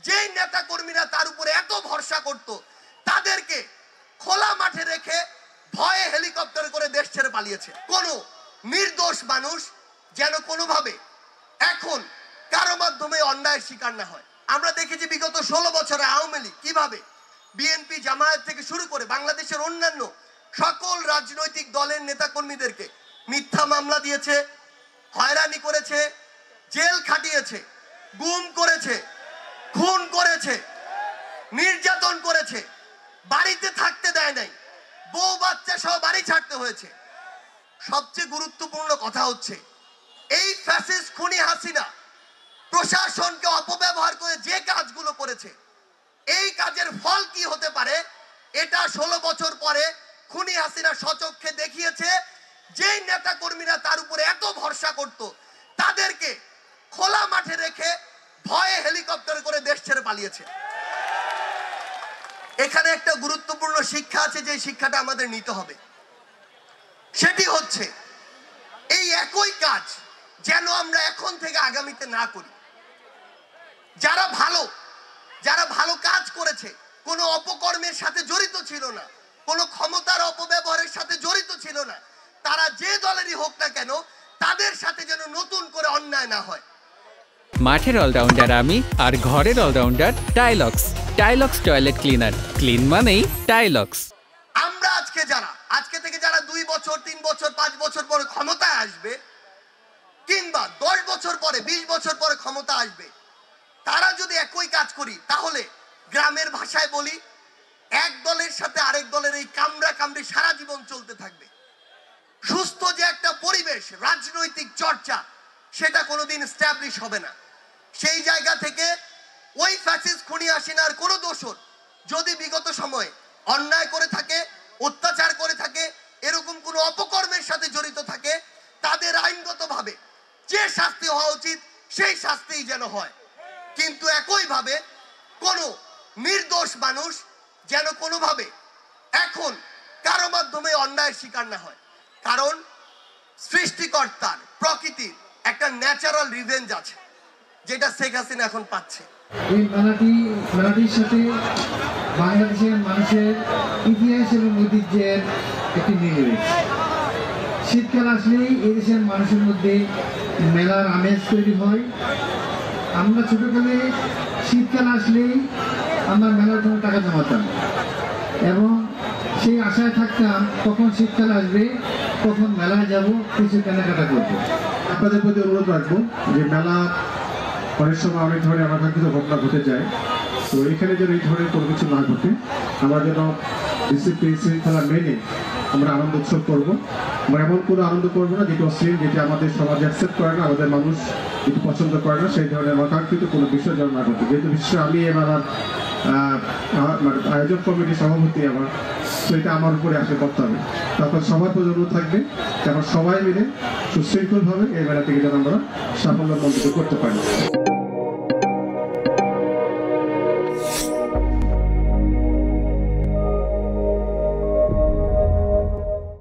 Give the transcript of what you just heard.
যেই নেতা কর্মীরা তার উপরে এত ভরসা করত তাদেরকে খোলা মাঠে রেখে ভয়ে হেলিকপ্টারে করে দেশ ছেড়ে পালিয়েছে। কোন নির্দোষ মানুষ যেন কোনোভাবে এখন কারো মাধ্যমে অন্যায়ের শিকার না হয়। আমরা দেখেছি বিগত 16 বছরে আওয়ামী লীগ কিভাবে বিএনপি জামায়াত থেকে শুরু করে বাংলাদেশের অন্যান্য সকল রাজনৈতিক দলের নেতাকর্মীদেরকে মিথ্যা মামলা দিয়েছে, হয়রানি করেছে, জেল খাটিয়েছে, গুম করেছে, খুন করেছে, নির্যাতন করেছে, বাড়িতে থাকতে দেয় নাই, বউ বাচ্চা সহ বাড়ি ছাড়তে হয়েছে। সবচেয়ে গুরুত্বপূর্ণ কথা হচ্ছে এই ফ্যাসিস্ট খুনি হাসিনা প্রশাসনকে অপব্যবহার করে যে কাজগুলো করেছে এই কাজের ফল কি হতে পারে এটা 16 বছর পরে খুনি হাসিনা স্বচক্ষে দেখিয়েছে। যেই নেতা কর্মীরা তার উপরে এত ভরসা করত তাদেরকে খোলা মাঠে রেখে ভয়ে হেলিকপ্টারে করে দেশ ছেড়ে পালিয়েছে। এখানে একটা গুরুত্বপূর্ণ শিক্ষা আছে, যে শিক্ষাটা আমাদের নিতে হবে। সেটি হচ্ছে এই একই কাজ যেন আমরা এখন থেকে আগামীতে না করি। যারা ভালো কাজ করেছে, কোনো অপকর্মের সাথে জড়িত ছিল না, কোনো ক্ষমতার অপব্যবহারের সাথে জড়িত ছিল না, তারা যে দলেরই হোক না কেন তাদের সাথে যেন নতুন করে অন্যায় না হয়। মাঠের অলরাউন্ডার আমি, আর ঘরের allrounder Tylox. Tylox toilet cleaner, clean মানেই টাইলক্স। আমরা আজকে থেকে যারা 2 বছর 3 বছর 5 বছর পরে ক্ষমতায় আসবে, কিংবা 10 বছর পরে 20 বছর পরে ক্ষমতা আসবে, তারা যদি একই কাজ করি তাহলে গ্রামের ভাষায় বলি এক দলের সাথে আরেক দলের এই কামড়া কামড়ি সারা জীবন চলতে থাকবে। সুস্থ যে একটা পরিবেশ, রাজনৈতিক চর্চা, সেটা কোনোদিন এস্টাবলিশ হবে না। সেই জায়গা থেকে ওই ফ্যাসিস্ট খুনি হাসিনার কোনো দোষর যদি বিগত সময়ে অন্যায় করে থাকে, অত্যাচার করে থাকে, এরকম কোনো অপকর্মের সাথে জড়িত থাকে, তাদের আইনগতভাবে যে শাস্তি হওয়া উচিত সেই শাস্তিই যেন হয়। কিন্তু একইভাবে কোনো নির্দোষ মানুষ যেন কোনোভাবে এখন কারো মাধ্যমে অন্যায়ের শিকার না হয়। কারণ সৃষ্টিকর্তার, প্রকৃতির একটা ন্যাচারাল রিভেঞ্জ আছে, যেটা শেখ হাসিনা এখন পাচ্ছে। এই মেলাটির সাথে বাংলাদেশের মানুষের ইতিহাস এবং ঐতিহ্যের একটি মিল রয়েছে। শীতকাল আসলেই এদেশের মানুষের মধ্যে মেলার আমেজ তৈরি হয়। আমরা ছোটকালে শীতকাল আসলেই আমরা মেলার জন্য টাকা জমাতাম এবং সেই আশায় থাকতাম কখন শীতকাল আসবে, কখন মেলায় যাব, কিছু কেনাকাটা করবো। আপনাদের প্রতি অনুরোধ রাখবো যে মেলা অনেক সময় অনেক ধরনের অনাকাঙ্ক্ষিত ঘটনা ঘটে যায়, তো এখানে যেন এই ধরনের কোনো কিছু না ঘটে, আমরা যেন ডিসিপ্লিন শৃঙ্খলা মেনে আমরা আনন্দ উৎসব করবো। আমরা এমন কোনো আনন্দ করবো না যেটি অশ্লীল, যেটি আমাদের সমাজ অ্যাকসেপ্ট করে না, আমাদের মানুষ যেটি পছন্দ করে না, সেই ধরনের অনাকাঙ্ক্ষিত কোনো বিষয় যেন না ঘটে। যেহেতু বিশেষ আমি এবার আয়োজক কমিটির সভাপতি আমার, তো এটা আমার উপরে আসে করতে হবে। তারপর সবার প্রয়োজন থাকবে যেন সবাই মিলে সুশৃঙ্খলভাবে এই মেলা থেকে যেন আমরা সাফল্য মণ্ডিত করতে পারি।